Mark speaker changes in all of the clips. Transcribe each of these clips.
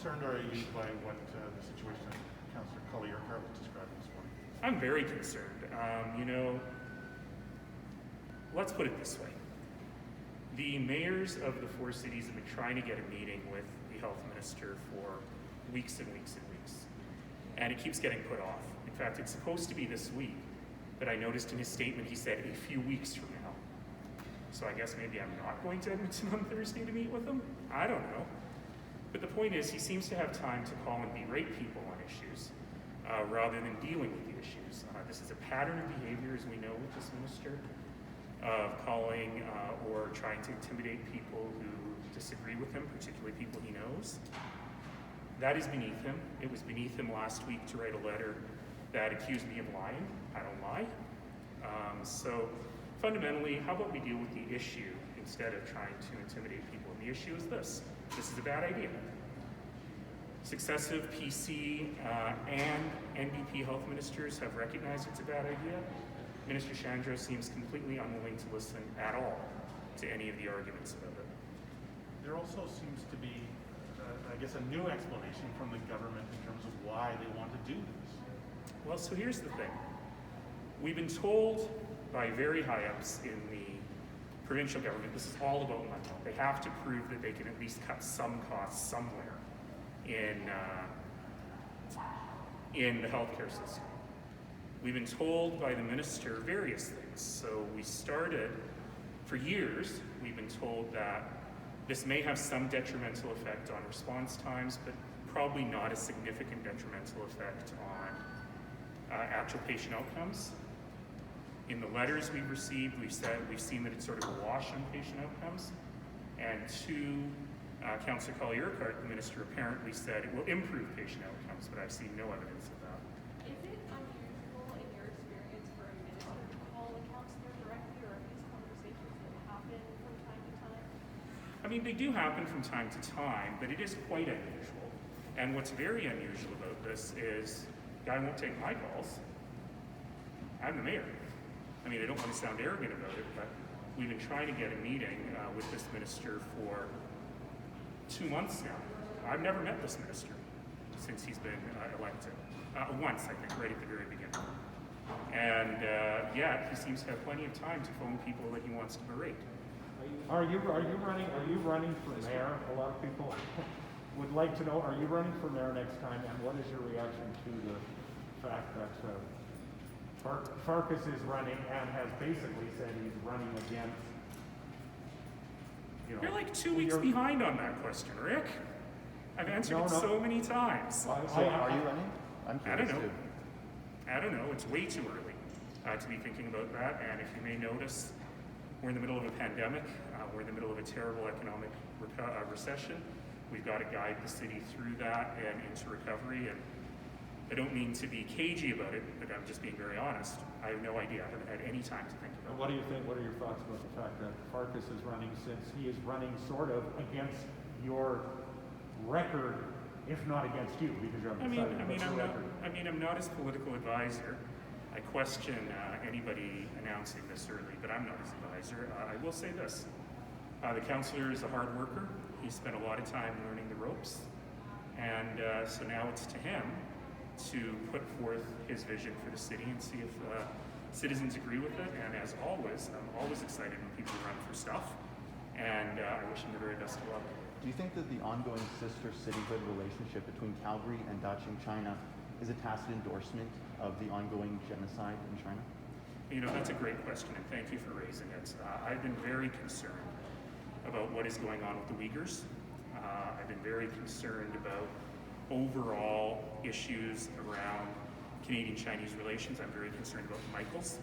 Speaker 1: concerned are you by what the situation Councillor Collier-Carr was describing this morning?
Speaker 2: I'm very concerned. Let's put it this way. The mayors of the four cities have been trying to get a meeting with the health minister for weeks and weeks and weeks. And it keeps getting put off. In fact, it's supposed to be this week, but I noticed in his statement he said a few weeks from now. So I guess maybe I'm not going to Edmonton on Thursday to meet with him? I don't know. But the point is, he seems to have time to call and berate people on issues rather than dealing with the issues. This is a pattern of behavior, as we know, with this minister, of calling or trying to intimidate people who disagree with him, particularly people he knows. That is beneath him. It was beneath him last week to write a letter that accused me of lying. I don't lie. So fundamentally, how about we deal with the issue instead of trying to intimidate people? And the issue is this. This is a bad idea. Successive PC and NDP health ministers have recognized it's a bad idea. Minister Chandra seems completely unwilling to listen at all to any of the arguments about it.
Speaker 1: There also seems to be, I guess, a new explanation from the government in terms of why they want to do this.
Speaker 2: Well, so here's the thing. We've been told by very high ups in the provincial government, this is all about money. They have to prove that they can at least cut some costs somewhere in the healthcare system. We've been told by the minister various things. So we started, for years, we've been told that this may have some detrimental effect on response times, but probably not a significant detrimental effect on actual patient outcomes. In the letters we've received, we've seen that it's sort of a wash on patient outcomes. And to Councillor Collier-Carr, the minister apparently said it will improve patient outcomes, but I've seen no evidence of that.
Speaker 3: Is it unusual in your experience for a minister to call a councillor directly, or are these conversations that happen from time to time?
Speaker 2: I mean, they do happen from time to time, but it is quite unusual. And what's very unusual about this is the guy won't take my calls. I'm the mayor. I mean, I don't want to sound arrogant about it, but we've been trying to get a meeting with this minister for 2 months now. I've never met this minister since he's been elected. Once, I think, right at the very beginning. And yet, he seems to have plenty of time to phone people that he wants to berate.
Speaker 4: Are you running for mayor? A lot of people would like to know, are you running for mayor next time, and what is your reaction to the fact that Farkas is running and has basically said he's running against,
Speaker 2: You're like 2 weeks behind on that question, Rick. I've answered it so many times.
Speaker 5: So are you running? I'm curious too.
Speaker 2: I don't know. It's way too early to be thinking about that. And if you may notice, we're in the middle of a pandemic. We're in the middle of a terrible economic recession. We've got to guide the city through that and into recovery. And I don't mean to be cagey about it, but I'm just being very honest. I have no idea. I haven't had any time to think about it.
Speaker 4: What do you think? What are your thoughts about the fact that Farkas is running, since he is running sort of against your record, if not against you, because you're on the side.
Speaker 2: I'm not his political advisor. I question anybody announcing this early, but I'm not his advisor. I will say this. The councillor is a hard worker. He spent a lot of time learning the ropes. And so now it's to him to put forth his vision for the city and see if citizens agree with it. And as always, I'm always excited when people run for stuff. And I wish him the very best of luck.
Speaker 5: Do you think that the ongoing sister cityhood relationship between Calgary and Dachshund China is a tacit endorsement of the ongoing genocide in China?
Speaker 2: That's a great question, and thank you for raising it. I've been very concerned about what is going on with the Uyghurs. I've been very concerned about overall issues around Canadian-Chinese relations. I'm very concerned about Michael's.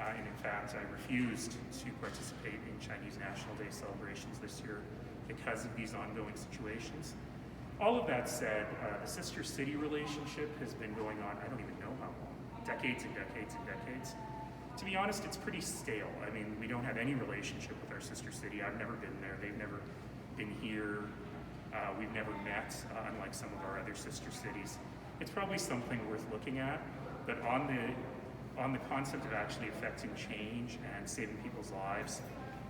Speaker 2: And in fact, I refused to participate in Chinese National Day celebrations this year because of these ongoing situations. All of that said, the sister city relationship has been going on, I don't even know how long, decades and decades and decades. To be honest, it's pretty stale. I mean, we don't have any relationship with our sister city. I've never been there. They've never been here. We've never met, unlike some of our other sister cities. It's probably something worth looking at, but on the concept of actually affecting change and saving people's lives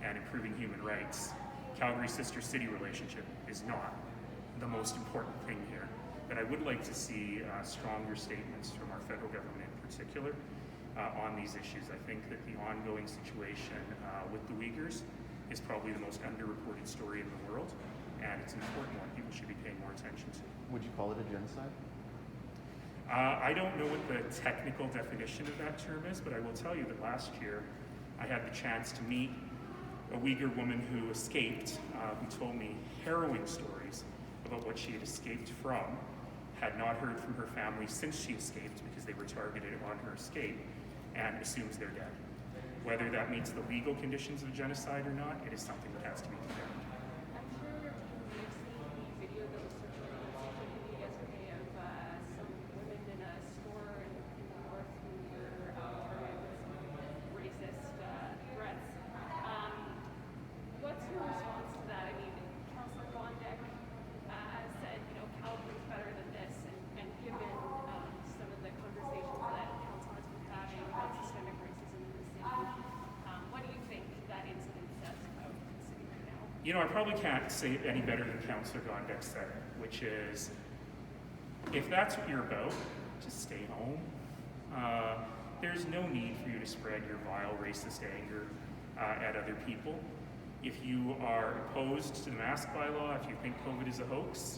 Speaker 2: and improving human rights, Calgary sister city relationship is not the most important thing here. But I would like to see stronger statements from our federal government in particular on these issues. I think that the ongoing situation with the Uyghurs is probably the most underreported story in the world, and it's an important one people should be paying more attention to.
Speaker 5: Would you call it a genocide?
Speaker 2: I don't know what the technical definition of that term is, but I will tell you that last year I had the chance to meet a Uyghur woman who escaped, who told me harrowing stories about what she had escaped from, had not heard from her family since she escaped because they were targeted on her escape, and assumes they're dead. Whether that meets the legal conditions of genocide or not, it is something that has to be determined.
Speaker 3: I'm sure you've seen the video that was circulating on social media yesterday of some women in a store in the north who were targeted with some racist threats. What's your response to that? I mean, Councillor Gondek said, Calgary's better than this, and given some of the conversations that Council has been having about systemic racism in the city, what do you think that incident says about the city right now?
Speaker 2: I probably can't say it any better than Councillor Gondek said it, which is, if that's what you're about, just stay home. There's no need for you to spread your vile racist anger at other people. If you are opposed to the mask bylaw, if you think COVID is a hoax,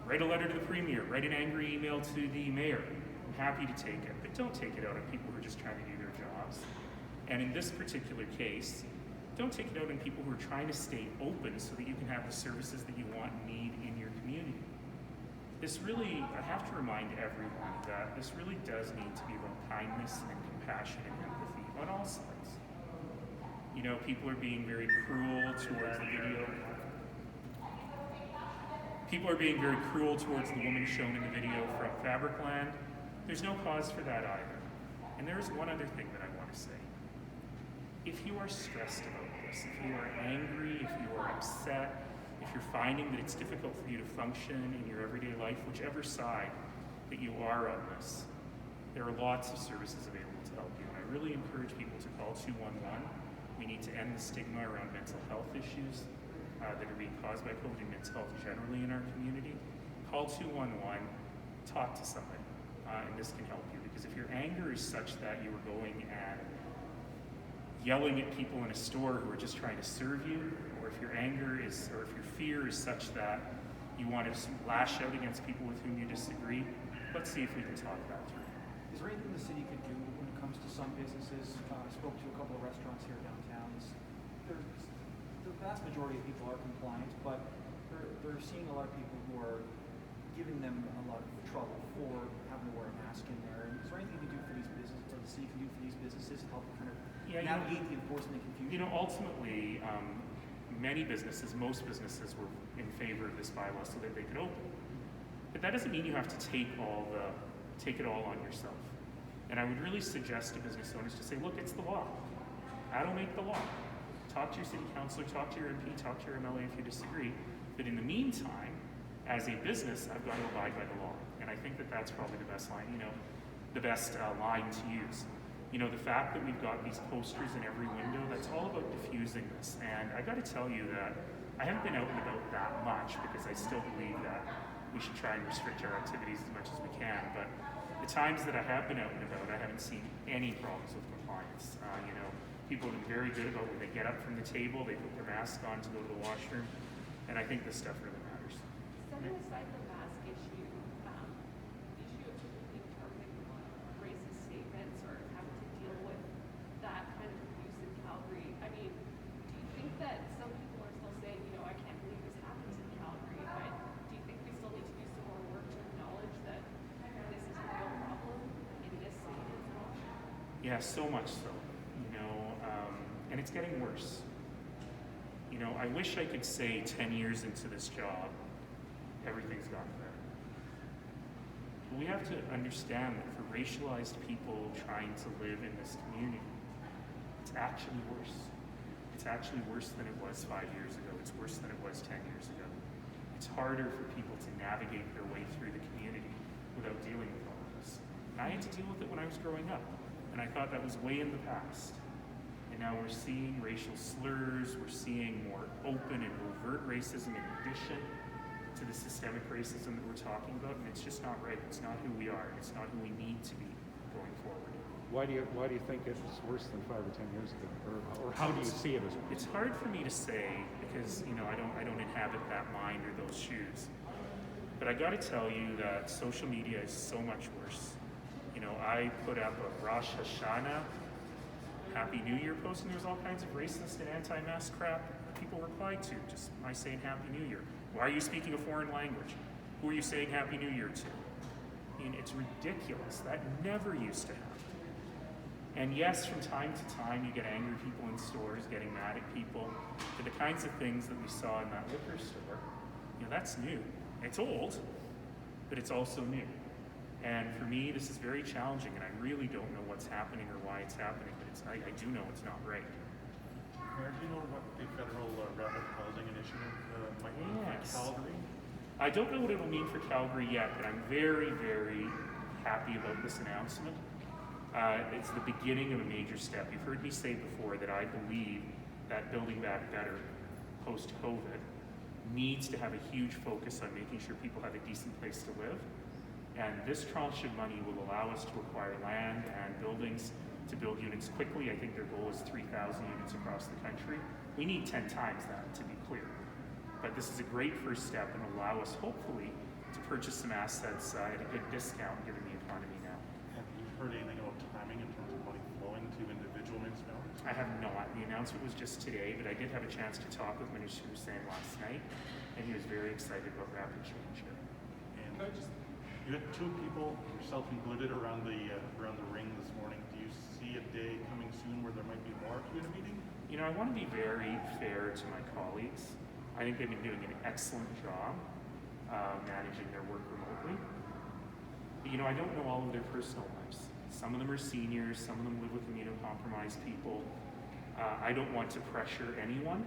Speaker 2: write a letter to the Premier, write an angry email to the Mayor. I'm happy to take it, but don't take it out on people who are just trying to do their jobs. And in this particular case, don't take it out on people who are trying to stay open so that you can have the services that you want and need in your community. This really, I have to remind everyone that this really does need to be about kindness and compassion and empathy on all sides. People are being very cruel towards the video. People are being very cruel towards the woman shown in the video from Fabricland. There's no cause for that either. And there is one other thing that I want to say. If you are stressed about this, if you are angry, if you are upset, if you're finding that it's difficult for you to function in your everyday life, whichever side that you are on this, there are lots of services available to help you. And I really encourage people to call 211. We need to end the stigma around mental health issues that are being caused by COVID and mental health generally in our community. Call 211, talk to somebody, and this can help you. Because if your anger is such that you are going and yelling at people in a store who are just trying to serve you, or if your anger is, or if your fear is such that you want to lash out against people with whom you disagree, let's see if we can talk that through.
Speaker 6: Is there anything the city could do when it comes to some businesses? I spoke to a couple of restaurants here downtown. The vast majority of people are compliant, but they're seeing a lot of people who are giving them a lot of trouble for having to wear a mask in there. And is there anything you can do for these businesses, or the city can do for these businesses to help kind of navigate the enforcement and confusion?
Speaker 2: Ultimately, many businesses, most businesses were in favor of this bylaw so that they could open. But that doesn't mean you have to take it all on yourself. And I would really suggest to business owners to say, look, it's the law. I don't make the law. Talk to your city councilor, talk to your MP, talk to your MLA if you disagree. But in the meantime, as a business, I've got to abide by the law. And I think that that's probably the best line, the best line to use. The fact that we've got these posters in every window, that's all about diffusing this. And I got to tell you that I haven't been out and about that much because I still believe that we should try and restrict our activities as much as we can. But the times that I have been out and about, I haven't seen any problems with compliance. People have been very good about when they get up from the table, they put their mask on to go to the washroom, and I think this stuff really matters.
Speaker 3: Setting aside the mask issue, the issue of people being targeted on racist statements or having to deal with that kind of abuse in Calgary, I mean, do you think that some people are still saying, I can't believe this happens in Calgary, but do you think we still need to do some more work to acknowledge that this is a real problem in this city as well?
Speaker 2: Yeah, so much so. And it's getting worse. I wish I could say 10 years into this job, everything's gotten better. But we have to understand that for racialized people trying to live in this community, it's actually worse. It's actually worse than it was 5 years ago. It's worse than it was 10 years ago. It's harder for people to navigate their way through the community without dealing with all of this. And I had to deal with it when I was growing up, and I thought that was way in the past. And now we're seeing racial slurs, we're seeing more open and overt racism in addition. to the systemic racism that we're talking about, and it's just not right. It's not who we are. It's not who we need to be going forward.
Speaker 4: Why do you think it's worse than 5 or 10 years ago, or how do you see it as worse?
Speaker 2: It's hard for me to say because I don't inhabit that mind or those shoes. But I got to tell you that social media is so much worse. I put up a Rosh Hashanah Happy New Year post, and there was all kinds of racist and anti-mask crap that people replied to. Just my saying Happy New Year. Why are you speaking a foreign language? Who are you saying Happy New Year to? I mean, it's ridiculous. That never used to happen. And yes, from time to time, you get angry people in stores getting mad at people for the kinds of things that we saw in that liquor store. That's new. It's old, but it's also new. And for me, this is very challenging, and I really don't know what's happening or why it's happening, but I do know it's not right.
Speaker 1: Mayor, do you know what the federal rapid housing initiative might mean for Calgary?
Speaker 2: I don't know what it'll mean for Calgary yet, but I'm very, very happy about this announcement. It's the beginning of a major step. You've heard me say before that I believe that Building Back Better post-COVID needs to have a huge focus on making sure people have a decent place to live. And this tranche of money will allow us to acquire land and buildings to build units quickly. I think their goal is 3,000 units across the country. We need 10 times that, to be clear. But this is a great first step and will allow us, hopefully, to purchase some assets at a good discount given the economy now.
Speaker 1: Have you heard anything about timing in terms of money flowing to individual municipalities?
Speaker 2: I have not. The announcement was just today, but I did have a chance to talk with Minister Hussain last night, and he was very excited about rapid change here.
Speaker 1: And you had 2 people, yourself included, around the ring this morning. Do you see a day coming soon where there might be more community meeting?
Speaker 2: I want to be very fair to my colleagues. I think they've been doing an excellent job managing their work remotely. But, I don't know all of their personal lives. Some of them are seniors, some of them live with immunocompromised people. I don't want to pressure anyone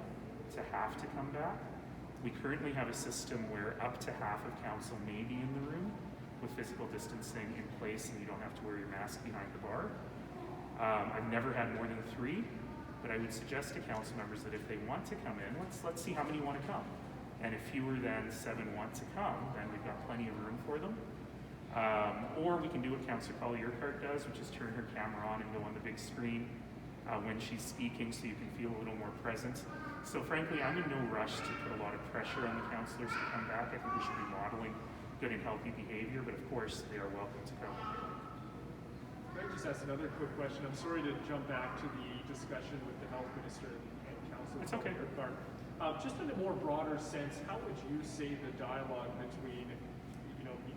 Speaker 2: to have to come back. We currently have a system where up to half of council may be in the room with physical distancing in place, and you don't have to wear your mask behind the bar. I've never had more than 3, but I would suggest to council members that if they want to come in, let's see how many want to come. And if fewer than 7 want to come, then we've got plenty of room for them. Or we can do what Councillor Collier does, which is turn her camera on and go on the big screen when she's speaking, so you can feel a little more present. So frankly, I'm in no rush to put a lot of pressure on the councillors to come back. I think we should be modeling good and healthy behavior, but of course, they are welcome to come.
Speaker 7: Can I just ask another quick question? I'm sorry to jump back to the discussion with the health minister and Councillor.
Speaker 2: It's okay.
Speaker 7: Just in a more broader sense, how would you say the dialogue between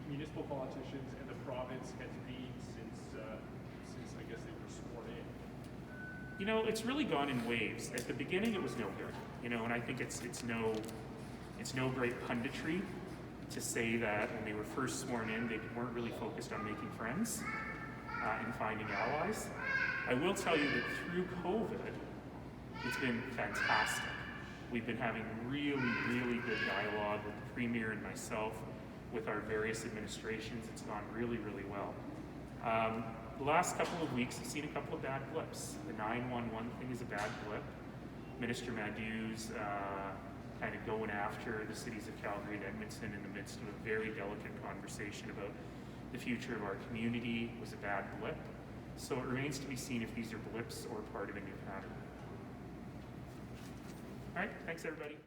Speaker 7: municipal politicians and the province has been since I guess they were sworn in?
Speaker 2: It's really gone in waves. At the beginning, it was no good. And I think it's no great punditry to say that when they were first sworn in, they weren't really focused on making friends and finding allies. I will tell you that through COVID, it's been fantastic. We've been having really, really good dialogue with the Premier and myself, with our various administrations. It's gone really, really well. The last couple of weeks, I've seen a couple of bad blips. The 911 thing is a bad blip. Minister Madhu's kind of going after the cities of Calgary and Edmonton in the midst of a very delicate conversation about the future of our community was a bad blip. So it remains to be seen if these are blips or part of a new pattern. All right, thanks everybody.